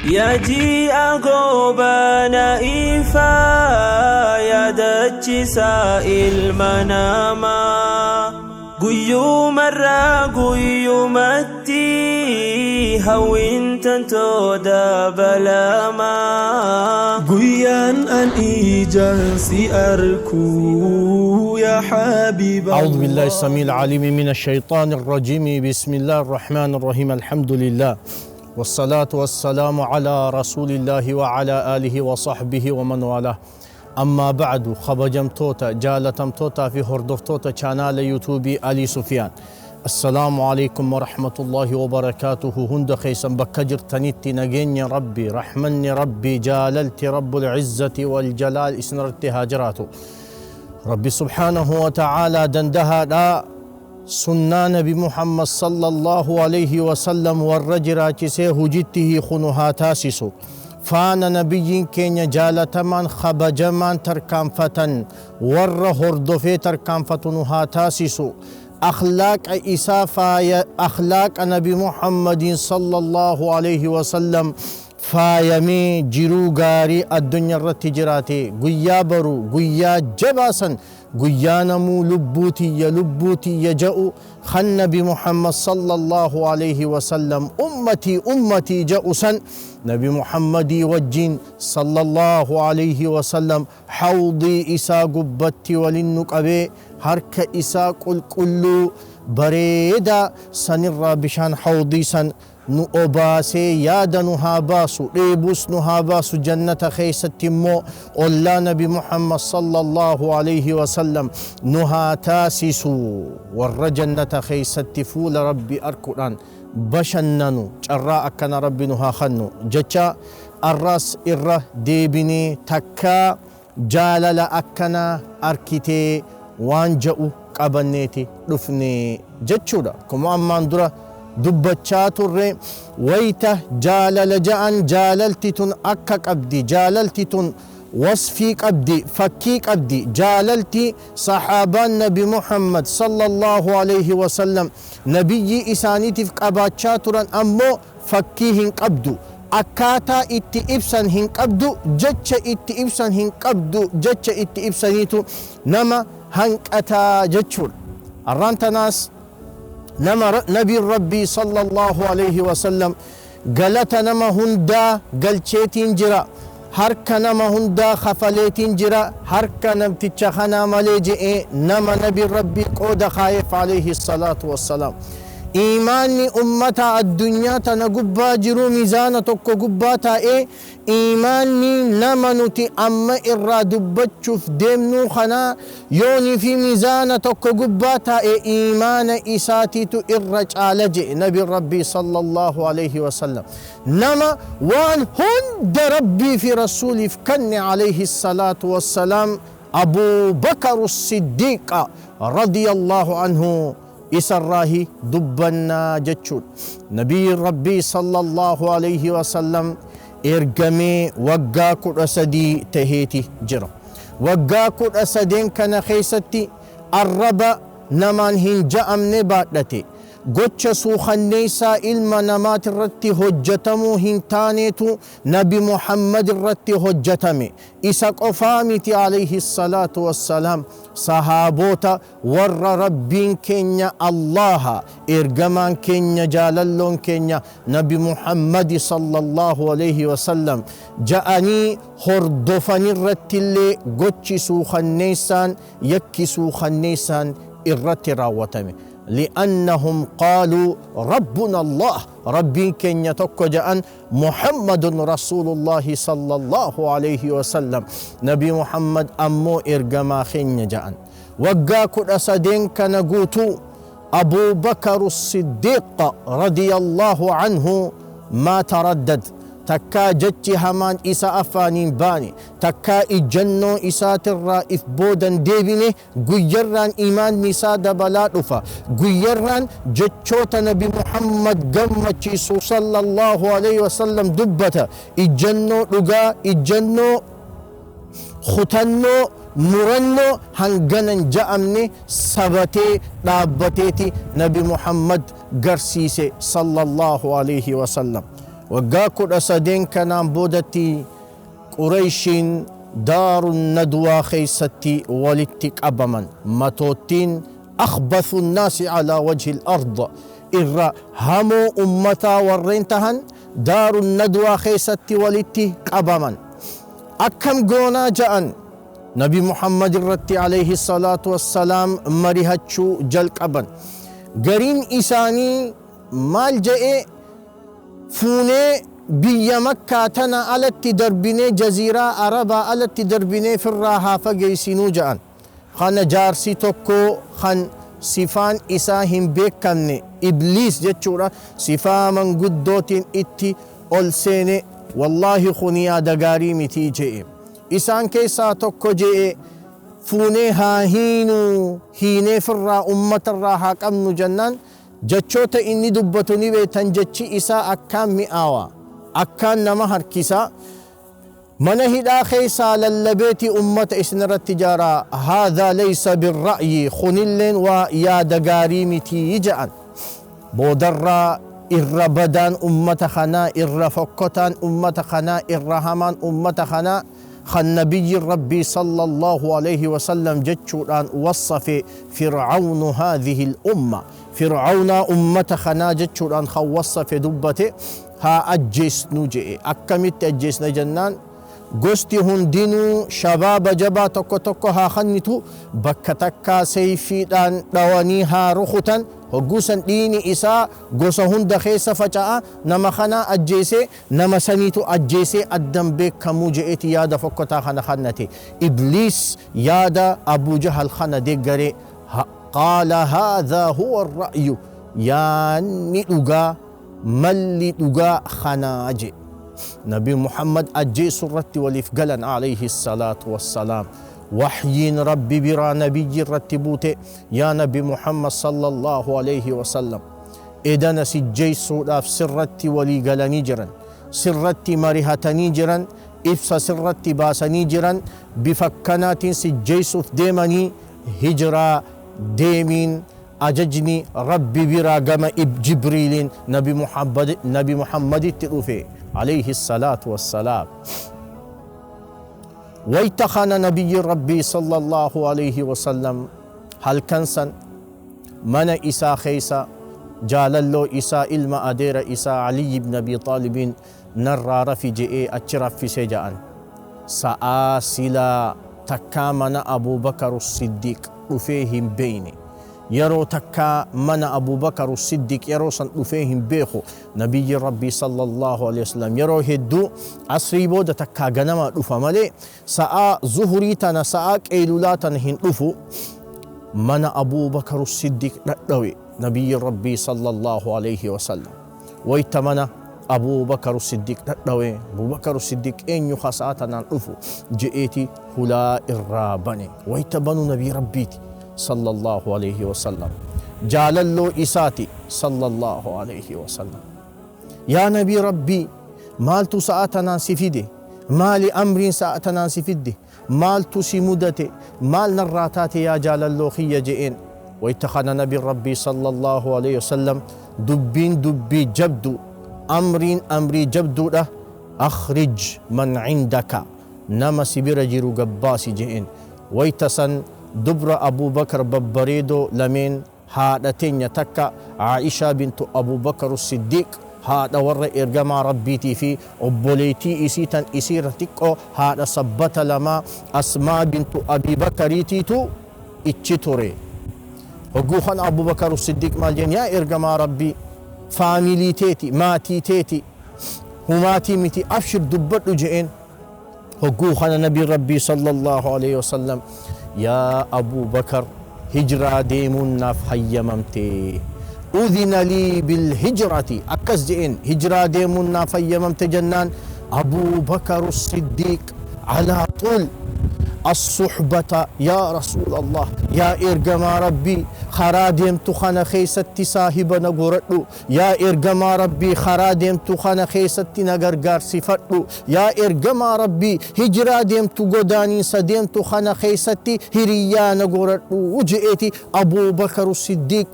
يجي أغوبنا إيفا يدج سائل مناما قيو مرة قيو متي هوين تنتودا بلاما قيان أن إيجانسي أركو يا حبيب أعوذ بالله السميع العليم من الشيطان الرجيم. بسم الله الرحمن الرحيم. الحمد لله والصلاة والسلام على رسول الله وعلى آله وصحبه ومن والاه. أما بعد خبجمتوتا جالتمتوتا في هردفتوتا چانال يوتيوبي علي سفيان. السلام عليكم ورحمة الله وبركاته. هند خيسن بكجر تنيتي نجيني ربي رحمني ربي جاللتي رب العزة والجلال اسنرتي هاجراته ربي سبحانه وتعالى دندها لا سنة نبي محمد صلى الله عليه وسلم والرجرة كسيه جته خنها تاسسو فانا نبي كين جالتمان خبجمان تركان فتن ور هردفي تركان فتنها تاسسو أخلاق إسافة أخلاق نبي محمد صلى الله عليه وسلم فايمي جرو غاري الدنيا رتجراتي قيا برو قيا جباسا قيا نمو لبوتي يجأو خن نبي محمد صلى الله عليه وسلم أمتي جأسا نبي محمد وجين صلى الله عليه وسلم حوضي إسا قبتي ولنك أبي هرك إسا كل بريدا سنر بشان حوضي سن نو أباسي يادا نهاباسو ريبوس نهاباسو جنة خيسة تمو أولا نبي محمد صلى الله عليه وسلم نهاتاسسو والرجنة خيسة فول ربي أركران بشننو جراء كان ربي نهاخنو جتا الراس إره ديبني تكا جالل أكنا أركتي وانجأو قبنيتي رفني جتشودا كما أمان درا دبچات الرئي ويته جالل جأن جاللتتن أكك أبدي جاللتتن وصفيك أبدي فكيك أبدي جاللتي صحابان نبي محمد صلى الله عليه وسلم نبي إسانيتي فكاباتشات رن أمو فكيهن قبدو أكاتا إتي إبسان هن قبدو جتش إتي إبسان هن قبدو جتش إتي إبسانيتو نما هنك أتا جتشور الرانتا ناس نما نبي ربي صلى الله عليه وسلم قالت نما هندا قلتشيتين جرا هرك نما هندا خفليتين جرا هرك نمتشخنا مليجئ نما نبي ربي قود خايف عليه الصلاة والسلام إيماني أمتا الدنيا تنقبا جرو ميزانة تكو قباتا إيماني نمنتي أما إرا دبتشوف ديمنو خنا يوني في ميزانة تكو قباتا إيمان إساتي تو إرج آلجئ نبي ربي صلى الله عليه وسلم نما وان هند ربي في رسولي فكن عليه الصلاة والسلام أبو بكر الصديق رضي الله عنه إسراهي دبنا جتشود نبي ربي صلى الله عليه وسلم إرقمي وقاكو رسدي تهيتي جرا وقاكو رسدين كان خيستي الربا نمان هنجأم نباتلتي قوتش سوخنيسا إلما نمات الرتي هجتمو هنتانيتو نبي محمد الرتي هجتمي إساق أفامتي عليه الصلاة والسلام صحابوتا ور ربين كينيا الله إرقمان كينيا جاللون كينيا نبي محمد صلى الله عليه وسلم جاءني هردفني الرتي اللي قوتش سوخنيسان يكي سوخنيسان الرتي راوتمي لأنهم قالوا ربنا الله ربي كن يتوكو جأن محمد رسول الله صلى الله عليه وسلم نبي محمد أمو إرقما خين جأن وقاكو أسدين كنقوتو أبو بكر الصديق رضي الله عنه ما تردد تكا جتي همان إسا أفانين باني تكا إجنو إسا ترى إفبودا ديبيني قيران إيمان نسا دبلا رفا قيران جتشوت نبي محمد قمتي صلى الله عليه وسلم دبتا إجنو لغا إجنو ختنو مرنو هنگنن جأمني سبتي رابطيتي نبي محمد قرسيسي صلى الله عليه وسلم وقاكو أسدين كان بودتي قريش دار الندوة خيستي ولتك أبمن متوتين أخبث الناس على وجه الأرض إرى همو أمتا ورنتهن دار الندوة خيستي ولتك أبمن أكم قونا جأن نبي محمد الرتي عليه الصلاة والسلام مريهتشو جلق أبن قرين إساني مال جئ فوني بيا مكة تنا ألت دربيني جزيرة عربة ألت دربيني في الراحة فقيسينو جأن خان جارسي توكو خان صفان إساهم بيكمني إبليس جتشورا صفا من قدوتين إتي ألسيني والله خنيا دقاري متي جئ إسان كيسا توكو جئ فوني هاهينو هيني في الرا أمة الراحة كمنو جنان جتشوتا إني دبتوني بيتن جتشي إسا أكام مئاوا أكان نمهر كيسا من هدا خيسا للبيت أمة إسنر التجارة هذا ليس بالرأي خنلن ويا دقاري متي يجعن بودرا إر بدان أمة خنا إر فكتان أمة خنا إر همان أمة خنا خن نبي ربي صلى الله عليه وسلم جتشوران وصف فرعون هذه الأمة فرعون أمة خنا جتشوران خوصف دبته ها أجيس نوجئ أكمت أجيس نجنان قستي هندينو شباب جبا توكو توكو ها خنتو بكتكا سيفيدان دوانيها رخوتان هقوسا ديني إساء قوسا هند خيسا فجاء نما خنا أجيسي نما سنيتو أجيسي أدن بك كموجئتي يادا فكتا خنا خنتي إبليس يادا أبو جهل خنا ديقري قال هذا هو الرأي يعني لغا ملي لغا خناجي نبي محمد أجي سرت ولفقلا عليه الصلاة والسلام وحيين ربي برا نبي رتبوته يا نبي محمد صلى الله عليه وسلم إذا سجي سوراف سرت ولي قلني جرا سرت مريهتني جرا إفسا سرت باسني جرا بفكنات سجي سوف ديمني هجرا ديمين أججني ربي برا قم جبريل نبي محمد التلوفي عليه الصلاة والسلام ويتخان نبي ربي صلى الله عليه وسلم هل كنسن من إسا خيسا جاللو إسا إلما أدير إسا علي بن أبي طالب نرى رفي جئي أتشرف في سجاء سآسلا تكامن أبو بكر الصديق وفيهم بيني يرو تكا من أبو بكر الصديق يرو سنفهم بيخو نبي ربي صلى الله عليه وسلم يرو هدو عصري بود تكا غنما دفا مالي ساعة ظهريتنا ساعة كيلولاتنا هن دفو من أبو بكر الصديق ندوي نبي ربي صلى الله عليه وسلم ويتمنى أبو بكر الصديق ندوي أبو بكر الصديق إن يخساتنا دفو جئتي هلا الرابني ويتبنو نبي ربيتي صلى الله عليه وسلم جاللو إساتي صلى الله عليه وسلم يا نبي ربي مالتو ساعتنا سفيدي مالي أمر ساعتنا سفيدي مالتو سمودتي مال نراتاتي يا جاللو خي جئين ويتخذ نبي ربي صلى الله عليه وسلم دبي جبدو أمري جبدو له أخرج من عندك نما سبير جيرو قباسي جئين ويتسن دبر أبو بكر ببريدو لمن هادتين يتكا عائشة بنت أبو بكر الصديق هذا ور إرجما ربيتي في أبوليتي إسيتن إسيرتكو هذا صبت لما أسماء بنت أبي بكريتي تو إتشتوري وقوخن أبو بكر الصديق مالجين يا إرجما ربي فاميلي تيتي ماتي تيتي هماتي متي أفشر دبت لجئين وقوخن نبي ربي صلى الله عليه وسلم يا أبو بكر هجرة ديمنا فهيممتي أذن لي بالهجرة أكزئن هجرة ديمنا فهيممت جنان أبو بكر الصديق على طول الصحبة يا رسول الله يا إرجما ربي خرادم تخنا خيستي صاحبنا قرطو يا إرجما ربي خرادم تخنا خيستي نغرغار صفتو يا إرجما ربي هجرة ديم تغداني سديم تخنا خيستي هريا نغرطو وجئتي أبو بكر الصديق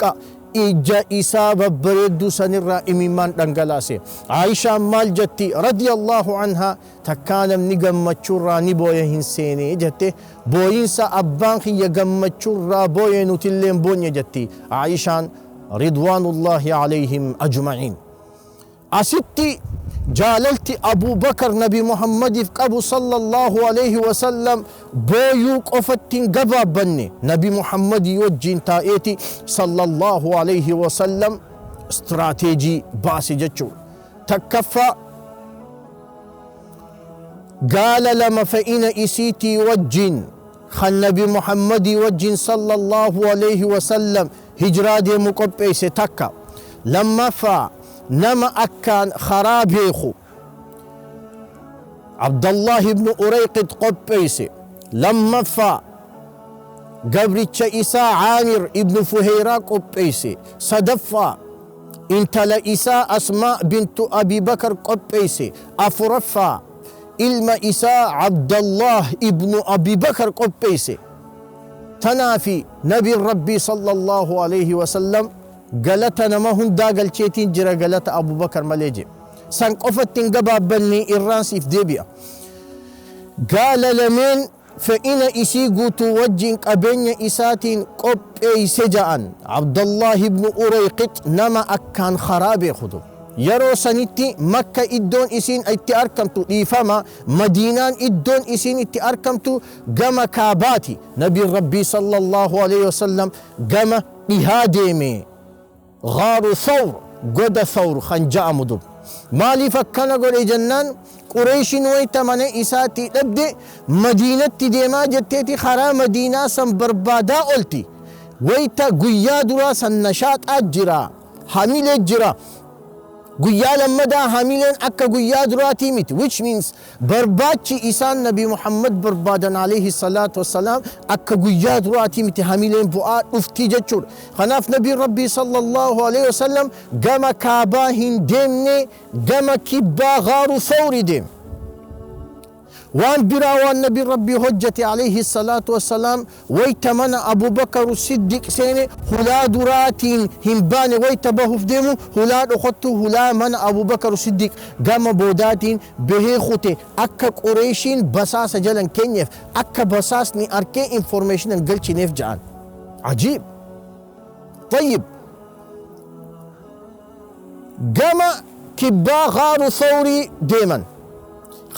ija isaa babbareedduu sanirraa imimmaan dhangalaase. Aayishaan maal jetti radiyallahu anhaa, takkaa namni gammachuurraa ni booya hin seene jette. Booyinsa abbaan kiyya gammachuurraa booye nutilleen boonye jetti Aayishaan ridwaanullaahi alayhim ajma'iin. Asitti jaalalti Abuu Bakar Nabi Muhammadiif qabu sallallahu alayhi wa sallam booyuu qofattiin gabaabbanne Nabi Muhammadii wajjiin taa'eeti sallallahu alayhi wa sallam istiraateejii baase jechuudha. Takkaffaa gaala lama fe'ina isiitii wajjiin kan Nabi Muhammadii wajjiin sallallahu alayhi wa sallam hijiraa deemu qopheesse takka. Lammaffaa nama akkaan karaa beeku Abdallah ibn Urayqit qopheesse. Lammaffaa gabricha isaa Caamir ibn Fuhayraa qopheesse. Sadaffaa intala isaa Asmaa bintu Abi Bakar qopheesse. Afuraffaa ilma isaa Abdallah ibn Abi Bakar qopheesse. Tanaafi Nabi Rabbii sallallahu alayhi wa sallam galata nama hundaa galcheetiin jira, galata Abuu Bakar malee je. San qofattiin gabaabbanni irraan siif deebi'a. Gaala lameen fe'ina isii guutuu wajjin qabeenya isaatiin qopheeyse ja'an Abdallah ibn Urayqit nama akkaan karaa beekutu. Yeroo sanitti Makka iddoon isiin itti argamtu dhiifama, Madiinaan iddoon isiin itti argamtu gama kaabaati. Nabiin Rabbii sallallahu alayhi wa sallam gama dhihaa deeme. Gaaru Thawr, goda Thawr kan ja'amu dub. Maaliif akkana godhe jennaan Qureeshiin wayta mana isaatii dhabde Madiinatti deemaa jetteeti karaa Madiinaa san barbaadaa olti. Wayta guyyaa duraa san nashaaxaa jira, hamilee jira. Guyyaa lammadaa hamileen akka guyyaa duraatii miti, which means barbaachi isaan Nabi Muhammad barbaadan alayhi salaatu wassalaam akka guyyaa duraatii miti, hamileen bu'aa dhuftii jechuudha. Kanaaf Nabi Rabbii sallallahu alayhi wasallam gama kaabaa hin deemne, gama kibbaa Gaaru Thawri deeme. Waan biraa waan Nabi Rabbii hojjete alayhi salaatu wassalaam wayta mana Abuu Bakar Siddiq seene hulaa duraatiin hin baane, wayta bahuuf deemu hulaa dhokottu hulaa mana Abuu Bakar Siddiq gama boodaatiin bahee kute akka Qureeshiin basaasa jalan keenyeef, akka basaasni arkee information galchineef ja'an. Ajiib. Tayyib. Gama kibbaa Gaaru Thawri deeman.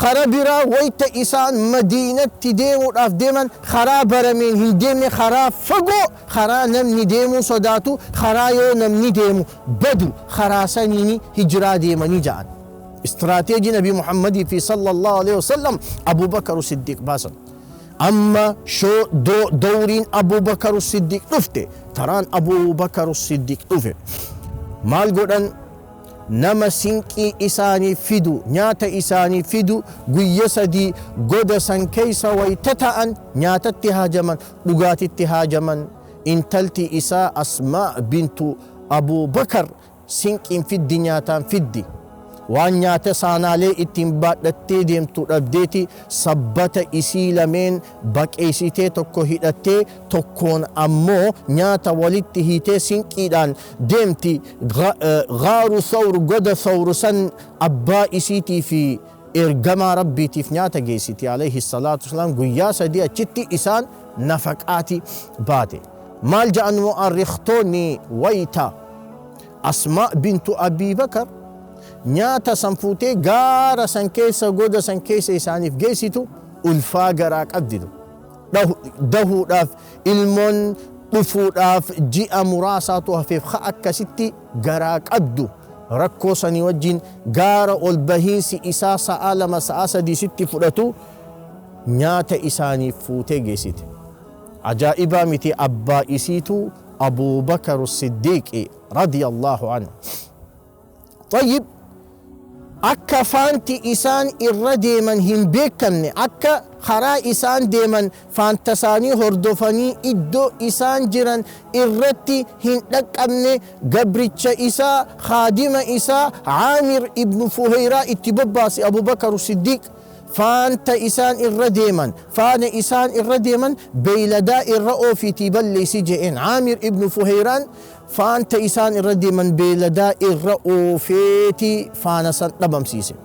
Karaa biraa wayta isaan Madiinatti deemuudhaaf deeman karaa barameen hin deemne, karaa fagoo, karaa namni deemuu sodaatu, karaa yoo namni deemu badu, karaa saniini hijiraa deemanii ja'an. Istiraateejii Nabi Muhammadii fi sallallahu alayhi wasallam Abuu Bakar Siddiq baasan. Amma dawriin Abuu Bakar Siddiq dhufte, taraan Abuu Bakar Siddiq dhufe. Maal godhan? Nama sinqii isaanii fidu, nyaata isaanii fidu, guyya sadii goda san keeysa wayta ta'an nyaatatti haajaman, dhugaatitti haajaman. Intalti isaa Asmaa bintu Abuu Bakar sinqiin fiddi, nyaataan fiddi. Waan nyaata saanaalee ittiin baadhattee deemtu dhabdeeti sabbata isii lameen baqeessitee tokko hidhattee tokkoon ammoo nyaata walitti hiitee sinqiidhaan deemti. Gaaru Thawr, goda Thawr san abbaa isiitii fi ergamaa Rabbiitiif nyaata geessiti alayhi salaatu wassalaam. Guyyaa sadii achitti isaan nafaqaati baate. Maal ja'an mu'arrikhtoonni wayta Asmaa bintu Abii Bakar nyaata san fuutee gaara san keessa, goda san keessa isaaniif geessitu ulfaa garaa qabditu. Dahuudhaaf, ilmoon dhufuudhaaf ji'a muraasaatu hafeef akkasitti garaa qabdu. Rakkoo sanii wajjin gaara ol bahiinsi isaa sa'a lama sa'a sadii sitti fudhatu nyaata isaaniif fuutee geessite. Ajaa'ibaa miti? Abbaa isiitu Abuu Bakar Siddiqi radiyallahu anhu. Tayyib. Akka faanti isaan irra deeman hin beekamne, akka karaa isaan deeman faantasaanii hordofanii iddoo isaan jiran irratti hin dhaqqabne gabricha isaa, khaadima isaa Caamir ibn Fuhayraa itti bobbaase Abuu Bakar Siddiq فانت إسان الرديمن فان إسان الرديمن بيلدا الرأو في تبلي سجئن عامر ابن فهيران فانت إسان الرديمن بيلدا الرأو في فانا سنطبم سيسي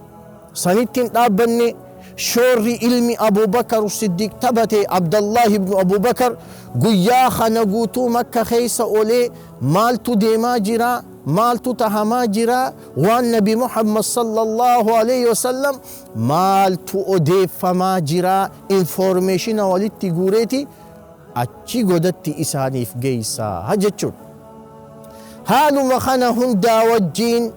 سنتين تابني شوري علمي أبو بكر الصديق تبتي عبد الله بن أبو بكر قيا خنقوتو مكة خيس أولي مالتو ديما جرا مالتو تهما جرا والنبي محمد صلى الله عليه وسلم مالتو أديف فما جرا انفورميشن والتي قوريتي أتشي قدتي إسانيف قيسا هجتشون هالو مخانا هندا وجين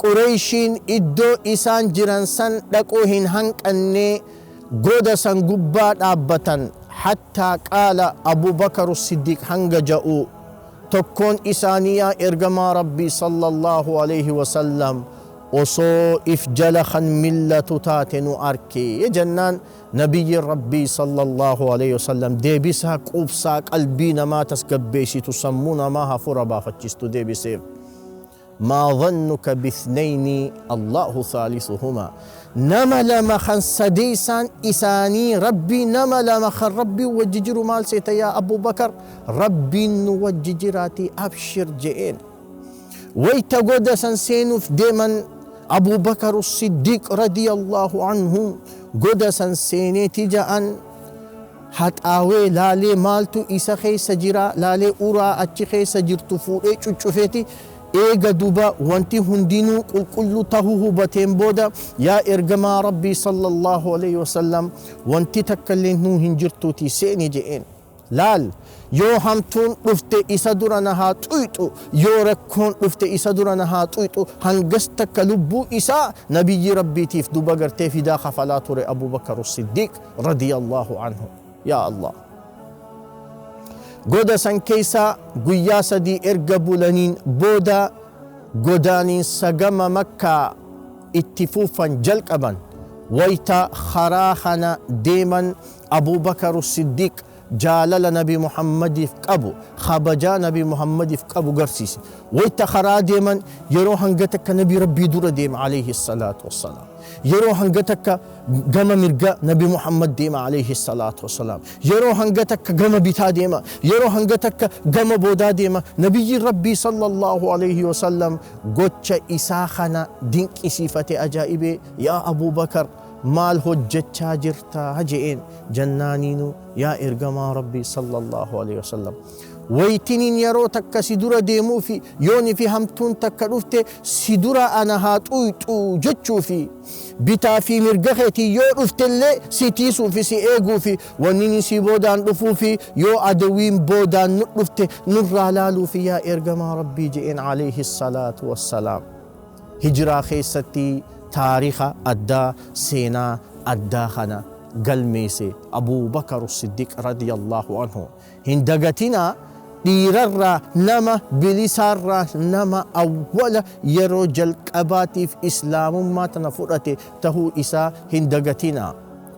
قريشين إدو إسان جرانسان لقوهن هنك أني قودا سان قبات أبتن حتى قال أبو بكر الصديق هنگ جاءو تكون إسانيا إرغما ربي صلى الله عليه وسلم وصو إفجلخا ملة تاتنو أركي جنان نبي ربي صلى الله عليه وسلم ديبسها قوبسا قلبينا ما تسكبيشي تسمونا ماها فربا فتشستو ديبسي ما ظنك باثنين الله ثالثهما نما لما خن سديسان إساني ربي نما لما خن ربي وججر مال سيتا يا أبو بكر ربي نوججراتي أبشر جئين ويتا قودا سنسينوف ديمن أبو بكر الصديق رضي الله عنه قودا سنسيني تجاءن حتى لالي مالتو إسا خيس جرا لالي أورا أتش خيس جرتو فوئي چوچوفيتي إيغا دوبا وانتي هندينو كل تهوه باتين بودا يا إرغما ربي صلى الله عليه وسلم وانتي تكلنو هنجرتو تي سيني جئين لال يو همتون رفت إسا درانها تويتو يو ركون رفت إسا درانها تويتو هنگستك لبو إسا نبي ربي تيف دوبا غرتي في دا خفلاتور أبو بكر الصديق رضي الله عنه يا الله قودا سن كيسا قويا سدي إرقبولانين بودا قودانين سقم مكة اتفوفا جلقبا ويتا خراخنا ديما أبو بكر الصديق جالل نبي محمد فقبو خبجا نبي محمد فقبو قرسيس ويتا خرا ديما يرو هنگتك نبي ربي دور ديم عليه الصلاة والسلام يرو هنگتك قم مرقا نبي محمد ديما عليه الصلاة والسلام يرو هنگتك قم بيتا ديما يرو هنگتك قم بودا ديما نبي ربي صلى الله عليه وسلم قوتش إساخنا دينك إسيفة أجائبه يا أبو بكر مال هجتشا جرتا هجئين جنانينو يا إرقما ربي صلى الله عليه وسلم ويتنين يرو تكا سدورة ديمو في يوني في همتون تكا رفت سدورة أنا هاتويتو جتشو في بتا في مرقخيتي يو رفت اللي سيتيسو في سي ايقو في ونيني سي بودان رفو في يو عدوين بودان رفت نرى لالو في يا إرقما ربي جئين عليه الصلاة والسلام هجرا خيستي تاريخ أدى سينا أدى خنا قلميسي أبو بكر الصديق رضي الله عنه هندقتنا ديرر نما بلسار نما أول يرجل قباتي في إسلام ما تنفرته تهو إسا هندقتنا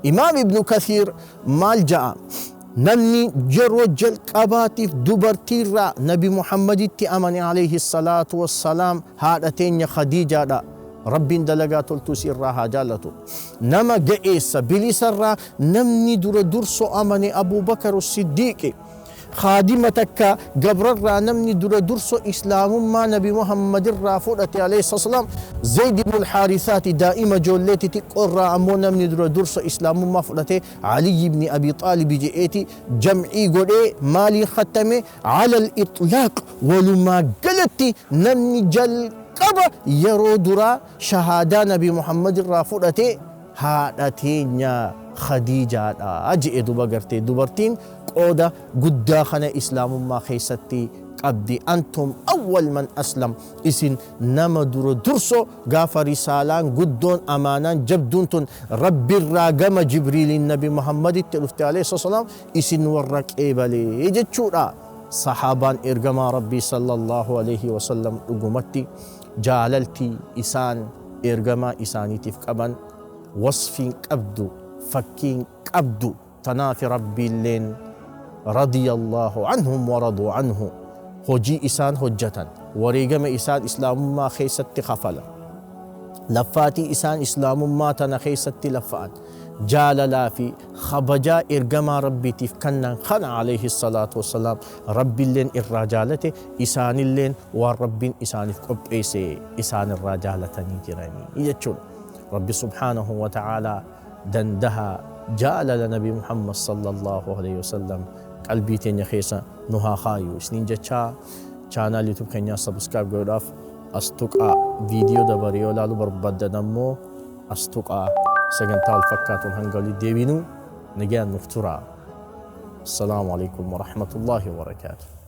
إمام ابن كثير مالجأ نمني جرجل قباتي في دبرتيرا نبي محمد التأمني عليه الصلاة والسلام هاتين خديجة ربين دلقات التوسير راها جالتو نما جئيس بلسر نمني درسو أمني أبو بكر الصديق خادمتك قبر الرا نمني درسو إسلام ما نبي محمد الرافورة عليه الصلاة والسلام زيد بن الحارثات دائما جولتي تقرى أمو نمني درسو إسلام ما فرته علي بن أبي طالب جئتي جمعي قولي مالي ختمي على الإطلاق ولما قلتي نمني جل قبا يرو درا شهادة نبي محمد الرافورة هادتين خديجة أجئ دوبرتي دوبرتين قودة قدا خنا إسلام ما خيستي قبدي أنتم أول من أسلم إسن نما درسو غاف رسالان قدون أمانان جبدونتون رب الراقم جبريل النبي محمد التلفت عليه الصلاة والسلام إسن ورق إيبالي يجد شورا صحابان إرقما ربي صلى الله عليه وسلم أقومتي جاللتي إسان إرقما إساني تفقبا وصفين قبدو فكين قبدو تنافي ربي اللين رضي الله عنهم ورضوا عنه هجي إسان هجة وريقم إسان إسلام ما خيست خفلا لفاتي إسان إسلام ما تنخي ستي لفات جاللا في خبجا إرقما ربي تفكنا خنا عليه الصلاة والسلام ربي اللين الرجالة إسان اللين والرب إسان فقب إيسي إسان الرجالة نيجراني يجون ربي سبحانه وتعالى دندها جال لنبي محمد صلى الله عليه وسلم قلبي تنيا خيسا نها خايو سنين جتشا channel YouTube keenya subscribe godhaaf astuqa video dabaree olaalu barbaaddanammoo astuqa sagantaa wal fakkaatuun hanga walitti deebinu nagaan nuuf tura. Assalaamu alaikum wa rahmatullahi wa barakaatuh.